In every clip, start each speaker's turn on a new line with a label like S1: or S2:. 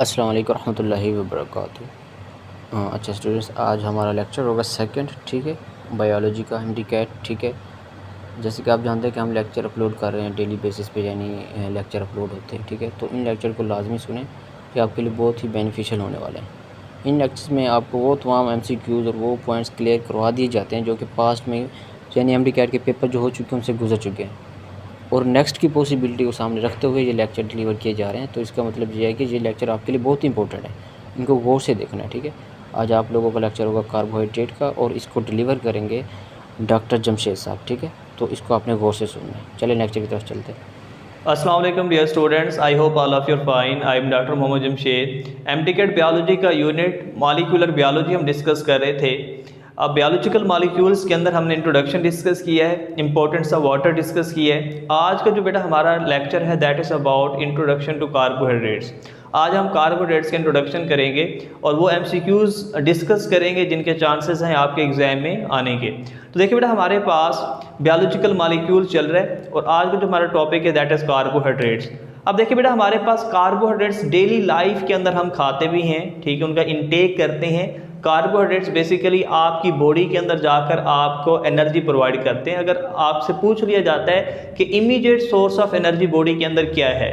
S1: अस्सलाम वालेकुम रहमतुल्लाहि व बरकातुहू। अच्छा स्टूडेंट्स, आज हमारा लेक्चर होगा सेकंड, ठीक है, बायोलॉजी का एमडीकैट। ठीक है, जैसे कि आप जानते हैं कि हम लेक्चर अपलोड कर रहे हैं डेली बेसिस पे, यानी लेक्चर अपलोड होते हैं। ठीक है, तो इन लेक्चर को लाजमी सुनें कि आपके लिए बहुत ही बेनिफिशियल होने वाले हैं। इन लेक्चर्स में आपको वो तमाम एमसीक्यूज़ और वो पॉइंट्स क्लियर करवा दिए जाते हैं जो कि पास्ट में यानी एमडीकैट के पेपर जो हो चुके हैं उनसे गुजर चुके हैं, और नेक्स्ट की पॉसिबिलिटी को सामने रखते हुए ये लेक्चर डिलीवर किए जा रहे हैं। तो इसका मतलब ये है कि ये लेक्चर आपके लिए बहुत ही इंपॉर्टेंट है, इनको गौर से देखना है। ठीक है, आज आप लोगों का लेक्चर होगा कार्बोहाइड्रेट का, और इसको डिलीवर करेंगे डॉक्टर जमशेद साहब। ठीक है, तो इसको आपने गौर से सुनना है। चलिए लेक्चर की तरफ चलते हैं।
S2: अस्सलाम वालेकुम dear students, I hope all of your fine. I am doctor Mohammad Jamshed. MDCAT biology का यूनिट मॉलिक्यूलर बायोलॉजी हम डिस्कस कर रहे थे। अब बायोलॉजिकल मॉलिक्यूल्स के अंदर हमने इंट्रोडक्शन डिस्कस किया है, इंपॉर्टेंस ऑफ वाटर डिस्कस किया है। आज का जो बेटा हमारा लेक्चर है that is about introduction to carbohydrates. आज हम कार्बोहाइड्रेट्स के इंट्रोडक्शन करेंगे और वो एमसीक्यूज़ डिस्कस करेंगे जिनके चांसेस हैं आपके एग्जाम में आने के। तो देखिए बेटा, हमारे पास बायोलॉजिकल मॉलिक्यूल चल रहा है और आज का जो हमारा टॉपिक है दैट इज़ कार्बोहाइड्रेट्स। अब देखिए बेटा, हमारे पास कार्बोहाइड्रेट्स डेली लाइफ के अंदर हम खाते भी हैं, ठीक है, उनका इनटेक करते हैं। कार्बोहाइड्रेट्स बेसिकली आपकी बॉडी के अंदर जाकर आपको एनर्जी प्रोवाइड करते हैं। अगर आपसे पूछ लिया जाता है कि immediate source of energy body के अंदर क्या है,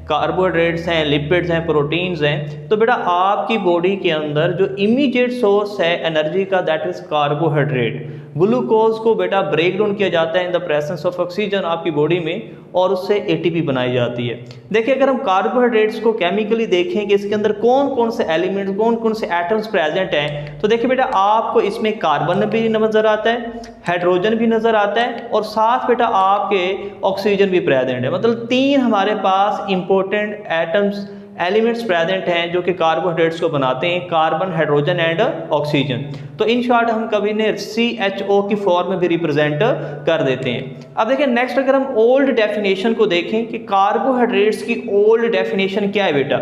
S2: कार्बोहाइड्रेट्स हैं, लिपिड्स हैं, प्रोटीन्स हैं, तो बेटा आपकी बॉडी के अंदर जो इमीडिएट सोर्स है एनर्जी का दैट इज कार्बोहाइड्रेट। ग्लूकोज को बेटा ब्रेक डाउन किया जाता है in the presence of oxygen आपकी बॉडी में, और उससे एटीपी बनाई जाती है। देखिए, अगर हम कार्बोहाइड्रेट्स को केमिकली देखें कि इसके अंदर कौन कौन से एलिमेंट्स, कौन कौन से एटम्स प्रेजेंट हैं, तो देखिए बेटा, आपको इसमें कार्बन भी नजर आता है, हाइड्रोजन भी नजर आता है, और साथ बेटा आपके ऑक्सीजन भी प्रेजेंट है। मतलब तीन हमारे पास इंपॉर्टेंट एटम्स, एलिमेंट्स प्रेजेंट हैं जो कि कार्बोहाइड्रेट्स को बनाते हैं, कार्बन, हाइड्रोजन एंड ऑक्सीजन। तो इन शॉर्ट हम कभी ने CHO की फॉर्म में भी रिप्रेजेंट कर देते हैं। अब देखिए नेक्स्ट, अगर हम ओल्ड डेफिनेशन को देखें कि कार्बोहाइड्रेट्स की ओल्ड डेफिनेशन क्या है बेटा,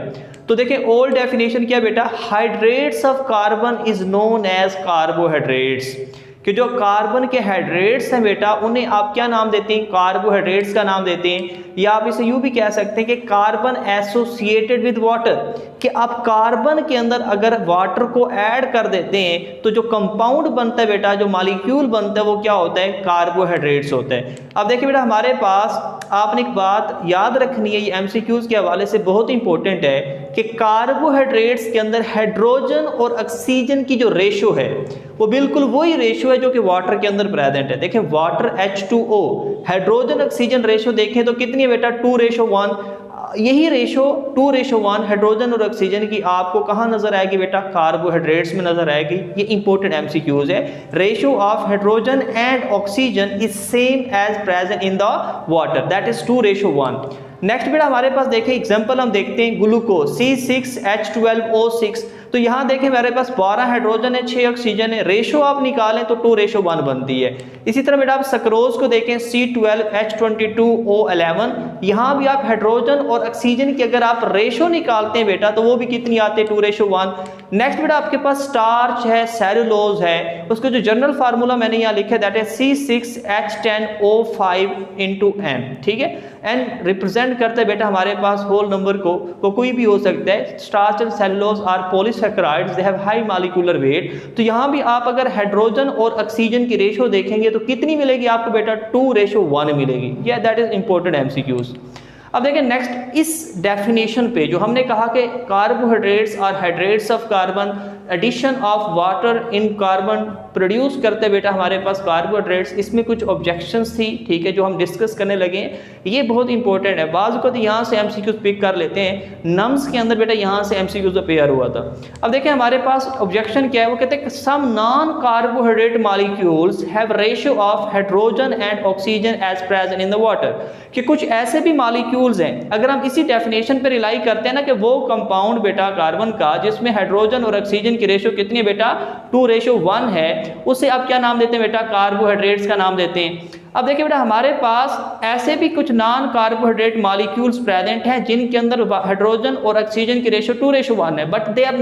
S2: तो देखिए ओल्ड डेफिनेशन क्या है बेटा, hydrates of carbon is known as carbohydrates. कि जो कार्बन के हाइड्रेट्स हैं बेटा, उन्हें आप क्या नाम देते हैं, कार्बोहाइड्रेट्स का नाम देते हैं। या आप इसे यूं भी कह सकते हैं कि कार्बन एसोसिएटेड विद वाटर, कि आप कार्बन के अंदर अगर वाटर को ऐड कर देते हैं तो जो कंपाउंड बनता है बेटा, जो मॉलिक्यूल बनता है वो क्या होता है, कार्बोहाइड्रेट्स होता है। अब देखिए बेटा, हमारे पास आपने एक बात याद रखनी है, ये एमसीक्यूज के हवाले से बहुत इंपॉर्टेंट है कि कार्बोहाइड्रेट्स के अंदर हाइड्रोजन और ऑक्सीजन की जो रेशो है वो बिल्कुल वही रेशो है जो कि वाटर के अंदर प्रेजेंट है। देखें water H2O, hydrogen oxygen ratio देखें तो कितनी है बेटा, 2:1। यही रेशो 2:1 हाइड्रोजन और ऑक्सीजन की आपको कहाँ नजर आएगी बेटा, कार्बोहाइड्रेट्स में नजर आएगी। ये इंपॉर्टेंट एमसीक्यूज है। Ratio of hydrogen and oxygen is same as present in the water, that is 2:1। Next बेटा, हमारे पास देखें एग्जांपल हम देखते हैं, ग्लूकोज C6H12O6। तो यहाँ देखें मेरे पास 12 हाइड्रोजन है, 6 ऑक्सीजन है, रेशो आप निकालें तो 2:1 बनती है। इसी तरह बेटा आप सक्रोज को देखें, C12H22O11। यहाँ भी आप हाइड्रोजन और ऑक्सीजन की अगर आप रेशो निकालते हैं बेटा तो वो भी कितनी आती है, 2:1। नेक्स्ट बेटा आपके पास स्टार्च है, सेलुलोज है, उसका जो जनरल फार्मूला मैंने यहाँ लिखा है दैट है C6H10O5 × N, ठीक है। एन रिप्रेजेंट करता है बेटा हमारे पास होल नंबर को, कोई भी हो सकता है। Starch and cellulose are polysaccharides, they have high molecular weight. तो यहाँ भी आप अगर हाइड्रोजन और ऑक्सीजन की रेशो देखेंगे तो कितनी मिलेगी आपको बेटा, 2:1 मिलेगी। या दैट इज इंपॉर्टेंट एमसीक्यूज। अब देखिए नेक्स्ट, इस डेफिनेशन पे जो हमने कहा कि कार्बोहाइड्रेट्स और hydrates of carbon, addition of water in carbon produce करते बेटा हमारे पास कार्बोहाइड्रेट्स, इसमें कुछ ऑब्जेक्शंस थी, ठीक है, जो हम डिस्कस करने लगे हैं। ये बहुत इंपॉर्टेंट है, बाज़ वक़्त यहाँ से एमसीक्यूज पिक कर लेते हैं, नम्स के अंदर बेटा यहाँ से एमसीक्यूज अपेयर हुआ था। अब देखिए हमारे पास ऑब्जेक्शन क्या है, वो कहते हैं some non carbohydrate molecules have ratio of hydrogen and oxygen as present in the water. कि कुछ ऐसे भी मॉलिक्यूल्स हैं, अगर हम इसी डेफिनेशन पे रिलाई करते हैं ना कि वो कंपाउंड बेटा कार्बन का जिसमें हाइड्रोजन और ऑक्सीजन की रेशो कितनी है बेटा, 2:1 है, उसे आप क्या नाम देते हैं बेटा, कार्बोहाइड्रेट्स का नाम देते हैं। अब देखिए बेटा, हमारे पास ऐसे भी कुछ नॉन कार्बोहाइड्रेट मॉलिक्यूल्स प्रेजेंट हैं जिनके अंदर हाइड्रोजन और ऑक्सीजन की रेशो 2:1 है, but they are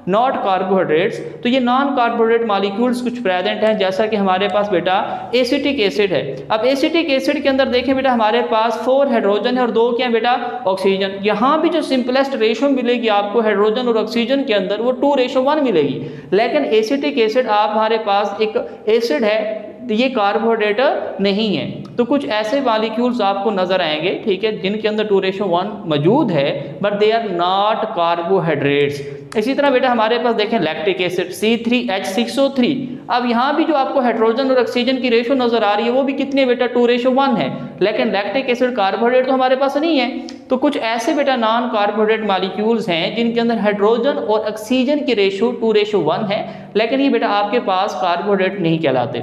S2: not carbohydrates. तो ये नॉन कार्बोहाइड्रेट मॉलिक्यूल्स कुछ प्रेजेंट हैं, जैसा कि हमारे पास बेटा एसिटिक एसिड है। अब एसिटिक एसिड के अंदर देखें बेटा हमारे पास 4 हाइड्रोजन है और 2 क्या है बेटा ऑक्सीजन। यहाँ भी जो सिंपलेस्ट रेशो मिलेगी आपको हाइड्रोजन और ऑक्सीजन के अंदर वो 2:1 मिलेगी। लेकिन एसिटिक एसिड आप हमारे पास एक एसिड है, ये कार्बोहाइड्रेट नहीं है। तो कुछ ऐसे मॉलिक्यूल्स आपको नजर आएंगे, ठीक है, जिनके अंदर 2:1 मौजूद है, but they are not carbohydrates. इसी तरह बेटा हमारे पास देखें लैक्टिक एसिड C3H6O3। अब यहाँ भी जो आपको हाइड्रोजन और ऑक्सीजन की रेशो नजर आ रही है वो भी कितने बेटा 2:1 है, लेकिन लैक्टिक एसिड कार्बोहाइड्रेट तो हमारे पास नहीं है। तो कुछ ऐसे बेटा नॉन कार्बोहाइड्रेट मॉलिक्यूल्स हैं जिनके अंदर हाइड्रोजन और ऑक्सीजन की रेशो 2:1 है, लेकिन ये बेटा आपके पास कार्बोहाइड्रेट नहीं कहलाते।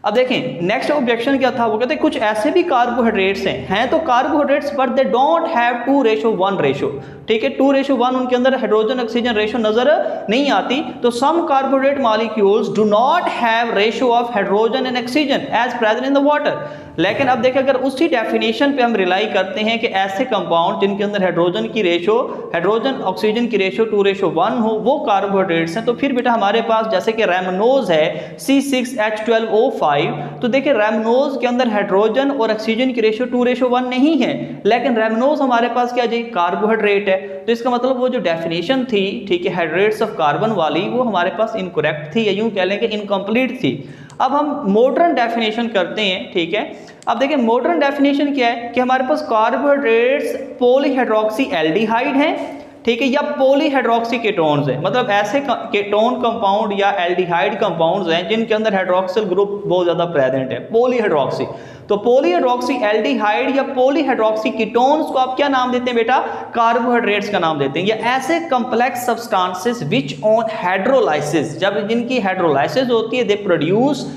S2: अब देखें नेक्स्ट ऑब्जेक्शन क्या था, वो कहते हैं कुछ ऐसे भी कार्बोहाइड्रेट्स हैं तो carbohydrates but they don't have 2:1 ratio, ठीक है, 2:1 उनके अंदर हाइड्रोजन ऑक्सीजन रेशो नजर नहीं आती। तो some carbohydrate molecules do not have ratio of hydrogen and oxygen as present in the water. लेकिन अब देखें अगर उसी डेफिनेशन पे हम रिलाई करते हैं कि ऐसे कंपाउंड जिनके अंदर हाइड्रोजन ऑक्सीजन की रेशो 2:1 हो वो कार्बोहाइड्रेट्स हैं, तो फिर बेटा हमारे पास जैसे कि रैमनोज है C6H12O5। तो देखिए रैमनोज के अंदर हाइड्रोजन और ऑक्सीजन की रेशो 2:1 नहीं है, लेकिन रैमनोज हमारे पास क्या जी कार्बोहाइड्रेट है। तो इसका मतलब वो जो डेफिनेशन थी, ठीक है, हाइड्रेट्स ऑफ कार्बन वाली, वो हमारे पास इनकरेक्ट थी या यूं कह लें कि इनकम्प्लीट थी। अब हम मॉडर्न डेफिनेशन करते हैं, ठीक है। अब देखिए मॉडर्न डेफिनेशन क्या है कि हमारे पास कार्बोहाइड्रेट्स पॉलीहाइड्रोक्सी एल्डिहाइड हैं, ठीक है, या पॉलीहाइड्रोक्सी कीटोन्स है, मतलब ऐसे कीटोन कंपाउंड या एल्डिहाइड कंपाउंड्स हैं जिनके अंदर हाइड्रोक्सिल ग्रुप बहुत ज्यादा प्रेजेंट है, पॉलीहाइड्रोक्सी। तो पॉलीहाइड्रोक्सी एल्डिहाइड या पॉलीहाइड्रोक्सी कीटोन्स को आप क्या नाम देते हैं बेटा कार्बोहाइड्रेट्स का नाम देते हैं। या ऐसे complex substances which on hydrolysis, जब जिनकी हाइड्रोलाइसिस होती है, दे प्रोड्यूस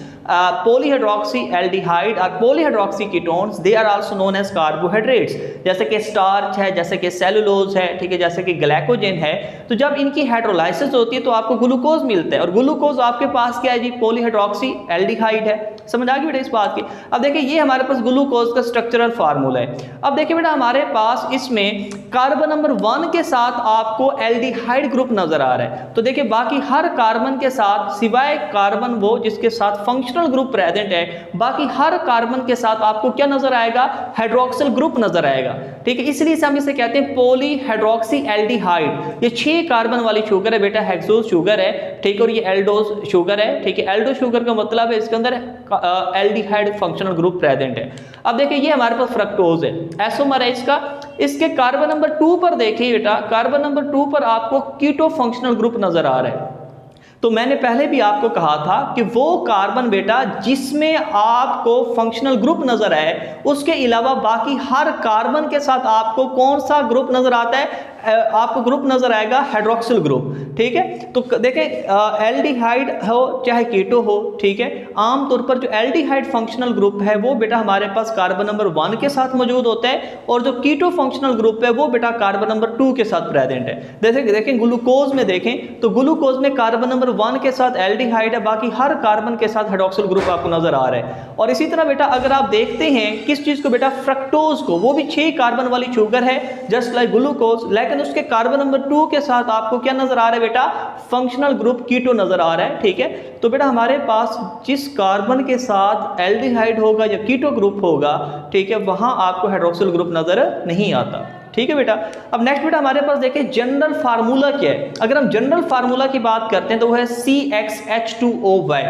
S2: polyhydroxy aldehyde और polyhydroxy ketones, they are also known as carbohydrates। जैसे कि स्टार्च है, जैसे कि सेलुलोज है, ठीक है, जैसे कि ग्लाइकोजन है। तो जब इनकी हाइड्रोलाइसिस होती है तो आपको ग्लूकोज मिलता है, और ग्लूकोज आपके पास क्या है जी पॉलीहाइड्रोक्सी एल्डिहाइड है। समझ आ गई बेटा इस बात की। अब देखिए ये हमारे पास ग्लूकोज का स्ट्रक्चरल फार्मूला है। अब देखिए बेटा हमारे पास इसमें कार्बन नंबर 1 के साथ आपको एल्डिहाइड ग्रुप नजर आ रहा है। तो देखिए बाकी हर कार्बन के साथ सिवाय कार्बन वो जिसके साथ फंक्शनल ग्रुप प्रेजेंट है, बाकी हर कार्बन के साथ आपको क्या नजर आएगा हाइड्रोक्सिल ग्रुप नजर आएगा, ठीक है। इसलिए हम इसे कहते हैं पॉलीहाइड्रोक्सी एल्डिहाइड। ये 6 कार्बन वाली शुगर है बेटा, हेक्सोज शुगर है, ठीक है, और ये एल्डोज शुगर है, ठीक है। एल्डो शुगर का मतलब है इसके अंदर एल्डिहाइड फंक्शनल ग्रुप प्रेजेंट है। अब देखिए ये हमारे पास फ्रक्टोज है, एसोमर है इसका। इसके कार्बन नंबर 2 पर देखिए बेटा, कार्बन नंबर 2 पर आपको कीटो फंक्शनल ग्रुप नजर आ रहा है। तो मैंने पहले भी आपको कहा था कि वो कार्बन बेटा जिसमें आपको फंक्शनल ग्रुप नजर आए, उसके अलावा बाकी हर कार्बन के साथ आपको कौन सा ग्रुप नजर आता है, आपको ग्रुप नजर आएगा हाइड्रोक्सिल ग्रुप, ठीक है। तो देखें एल्डिहाइड हो चाहे कीटो हो, ठीक है, आमतौर पर जो एल्डिहाइड फंक्शनल ग्रुप है वो बेटा हमारे पास कार्बन नंबर 1 के साथ मौजूद होता है, और जो कीटो फंक्शनल ग्रुप है वो बेटा कार्बन नंबर 2 के साथ प्रेजेंट है। जैसे देखें ग्लूकोज में देखें तो ग्लूकोज में कार्बन नंबर 1 के साथ एल्डिहाइड है, बाकी हर कार्बन के साथ हाइड्रोक्सिल ग्रुप आपको नजर आ रहा है। और इसी तरह बेटा अगर आप देखते हैं किस चीज को बेटा फ्रक्टोज को, वो भी 6 कार्बन वाली शुगर है जस्ट लाइक ग्लूकोज, लेकिन उसके कार्बन नंबर 2 के साथ आपको क्या नजर आ रहा है बेटा फंक्शनल ग्रुप कीटो नजर आ रहा है, ठीक है। तो बेटा हमारे पास जिस कार्बन के साथ एल्डिहाइड होगा या कीटो ग्रुप होगा, ठीक है, वहां आपको हाइड्रोक्सिल ग्रुप नजर नहीं आता, ठीक है बेटा। अब नेक्स्ट बेटा हमारे पास देखिए जनरल फार्मूला क्या है। अगर हम जनरल फार्मूला की बात करते हैं तो वो है CXH2OY।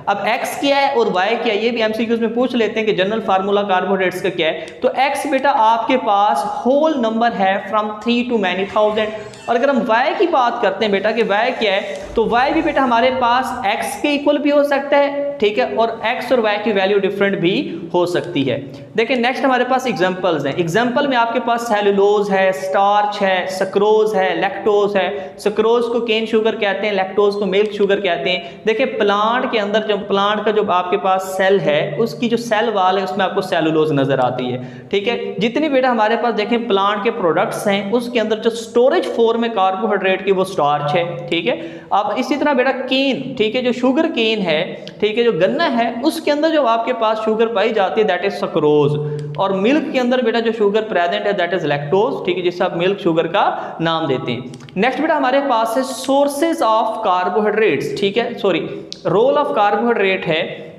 S2: अब X क्या है और Y क्या है, ये भी एमसीक्यूज में पूछ लेते हैं कि जनरल फार्मूला कार्बोहाइड्रेट्स का क्या है। तो X बेटा आपके पास होल नंबर है फ्रॉम 3 to many thousand। और अगर हम Y की बात करते हैं बेटा कि Y क्या है, तो Y भी बेटा हमारे पास X के इक्वल भी हो सकता है, ठीक है, और X और Y की वैल्यू डिफरेंट भी हो सकती है। देखिए नेक्स्ट हमारे पास एग्जांपल्स हैं। एग्जांपल में आपके पास सेलुलोज है, स्टार्च है, सक्रोज है, लैक्टोज है। सक्रोज को केन शुगर कहते हैं, लैक्टोज को मिल्क शुगर कहते हैं। देखिए प्लांट के अंदर जो प्लांट का जो आपके पास सेल है उसकी जो सेल वाल है उसमें आपको सेलुलोज नजर आती है, ठीक है। जितनी बेटा हमारे पास देखें प्लांट के प्रोडक्ट्स हैं उसके अंदर जो स्टोरेज फॉर्म में कार्बोहाइड्रेट की वो स्टार्च है, ठीक है। अब इसी तरह बेटा केन, ठीक है, जो शुगर केन है, ठीक है, जो गन्ना है उसके अंदर जो आपके पास शुगर पाई जाती है दैट इज सक्रोज। फ्रक्टोज, और मिल्क के अंदर बेटा जो शुगर प्रेजेंट है दैट इज लैक्टोज, ठीक है, जिसे आप मिल्क शुगर का नाम देते हैं। नेक्स्ट बेटा हमारे पास है सोर्सेज ऑफ कार्बोहाइड्रेट्स, ठीक है, सॉरी रोल ऑफ कार्बोहाइड्रेट है।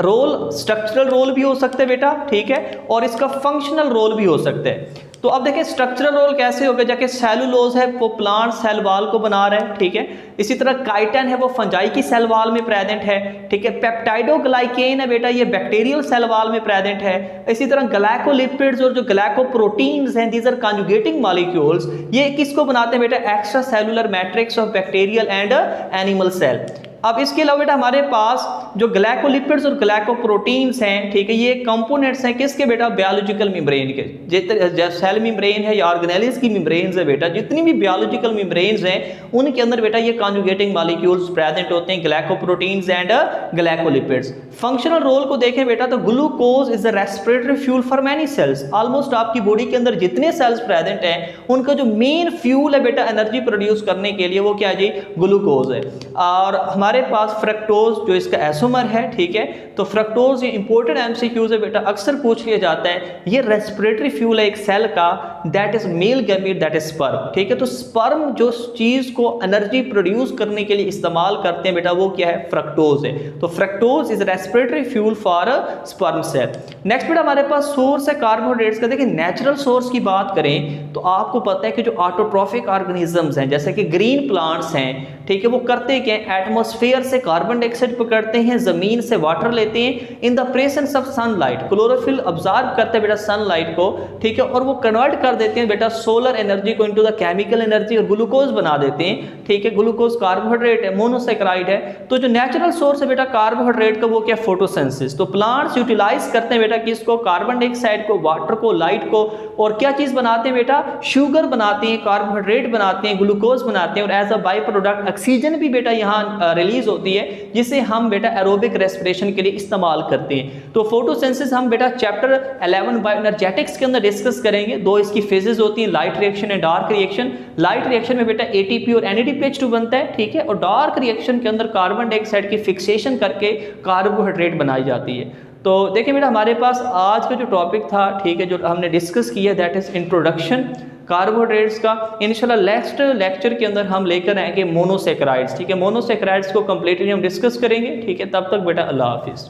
S2: रोल स्ट्रक्चरल रोल भी हो सकता है बेटा, ठीक है, और इसका फंक्शनल रोल भी हो सकता है। तो अब देखिए स्ट्रक्चरल रोल कैसे होगा, जाके सेलुलोज है वो प्लांट सेल वाल को बना रहा है, ठीक है, इसी तरह काइटिन है वो फंजाई की सेल वाल में प्रेजेंट है, ठीक है, पेप्टाइडोग्लाइकेन है बेटा ये बैक्टीरियल सेल वाल में प्रेजेंट है, इसी तरह ग्लाइकोलिपिड्स और जो ग्लाइकोप्रोटीन्स हैं दीज आर कंजुगेटिंग मॉलिक्यूल्स, ये किसको बनाते हैं बेटा, extra cellular matrix of bacterial and animal cell. अब इसके अलावा बेटा हमारे पास जो ग्लाइकोलिपिड्स और ग्लाइकोप्रोटीन्स हैं, ठीक है, ये कंपोनेंट्स हैं किसके बेटा, बायोलॉजिकल मेम्ब्रेन के, जैसे सेल मेम्ब्रेन है या ऑर्गेनेल्स की मेम्ब्रेन्स है बेटा, जितनी भी बायोलॉजिकल मेम्ब्रेन्स हैं उनके अंदर बेटा ये कॉन्जुगेटिंग मॉलिक्यूल्स प्रेजेंट होते हैं, glycoproteins and glycolipids. Functional role को देखें बेटा तो glucose is the respiratory fuel for many cells, almost आपकी बॉडी के अंदर जितने सेल्स प्रेजेंट हैं उनका जो मेन फ्यूल है बेटा एनर्जी प्रोड्यूस करने के लिए वो क्या है जी, ग्लूकोज है। और हमारे पास फ्रक्टोज जो इसका एसोमर है, ठीक है, तो फ्रक्टोज ये इंपॉर्टेंट एमसीक्यूज है बेटा, अक्सर पूछ लिया जाता है, ये रेस्पिरेटरी फ्यूल है एक सेल का, that is male gamete that is sperm, ठीक है, तो स्पर्म जो चीज को एनर्जी प्रोड्यूस करने के लिए इस्तेमाल करते हैं बेटा वो क्या है, फ्रक्टोज है। तो fructose is respiratory fuel for sperm cell. Next बेटा हमारे पास सोर्स है कार्बोहाइड्रेट्स का। देखिए नेचुरल सोर्स की बात करें तो आपको पता है कि जो ऑटोट्रॉफिक ऑर्गेनिजम्स हैं जैसे कि ग्रीन प्लांट्स हैं, ठीक है, वो करते क्या है, एटमॉस्फेयर से कार्बन डाइऑक्साइड पकड़ते हैं, जमीन से वाटर लेते हैं, in the presence of sunlight chlorophyll observe करते हैं बेटा सनलाइट को, ठीक है, और वो कन्वर्ट कर देते हैं बेटा सोलर एनर्जी को इनटू द केमिकल एनर्जी और ग्लूकोज बना देते हैं, ठीक है, ग्लूकोज कार्बोहाइड्रेट है, मोनोसैकेराइड है। तो जो नेचुरल सोर्स है बेटा कार्बोहाइड्रेट का वो क्या, फोटोसिंथेसिस। तो प्लांट्स यूटिलाइज करते हैं बेटा किसको, कार्बन डाइऑक्साइड को, वाटर को, लाइट को, और क्या चीज बनाते हैं बेटा, शुगर बनाते हैं, कार्बोहाइड्रेट बनाते हैं, ग्लूकोज बनाते हैं, और as a by product oxygen भी बेटा यहाँ रिलीज होती है जिसे हम बेटा एरोबिक रेस्पिरेशन के लिए इस्तेमाल करते हैं। तो फोटोसिंथेसिस हम बेटा चैप्टर 11 बायोएनर्जेटिक्स के अंदर डिस्कस करेंगे। दो इसकी फेजेस होती हैं, light reaction and dark reaction. Light reaction में बेटा एटीपी और NADPH2 बनता है, ठीक है, और डार्क रिएक्शन के अंदर कार्बन डाइऑक्साइड की फिक्सेशन करके कार्बोहाइड्रेट बनाई जाती है। तो देखिए बेटा हमारे पास आज का जो टॉपिक था, ठीक है, जो हमने डिस्कस किया दैट इज इंट्रोडक्शन कार्बोहाइड्रेट्स का। इंशाल्लाह नेक्स्ट लेक्चर के अंदर हम लेकर आएंगे मोनोसैकेराइड्स, ठीक है, मोनोसैकेराइड्स को कंप्लीटली हम डिस्कस करेंगे, ठीक है, तब तक बेटा अल्लाह हाफिज़।